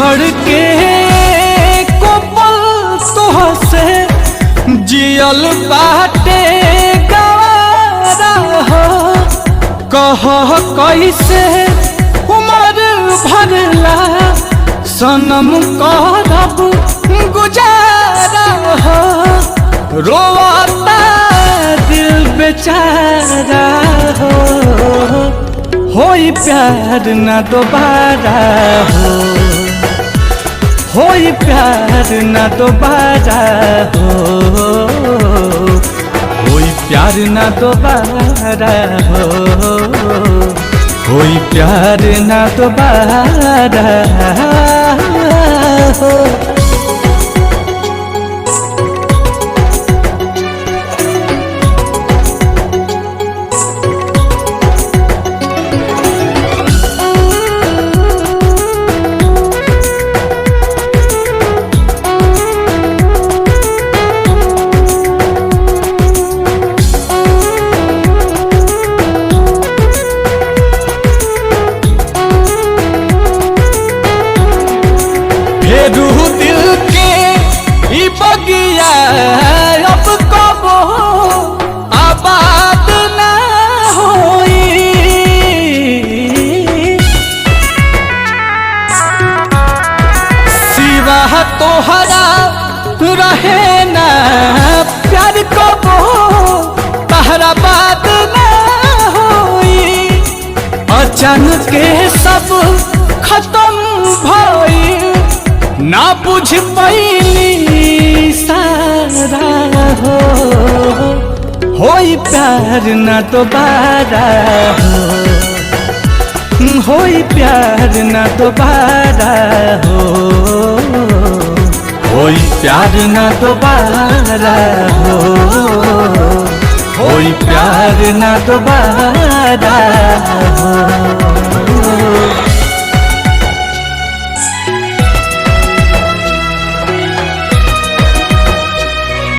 बिछड़ के को पल तोहसे जियल बाटे गवारा हो। कह कैसे उमर भरला सनम करब गुजारा हो। रोवाता दिल बेचारा हो। होई प्यार न दोबारा हो। होई प्यार न दोबारा हो। होई प्यार न दोबारा हो। होई प्यार न दोबारा हो। रूह दिल के ई बगिया अब कबो आबाद ना होई। सिवा तोहरा रहे ना प्यार कबो तहरा बात ना होई। अचानक के सब खत्म भई ना बुझ पैली सारा हो। होई प्यार न दोबारा हो। होई प्यार न दोबारा हो। होई प्यार न दोबारा हो। होई प्यार न दोबारा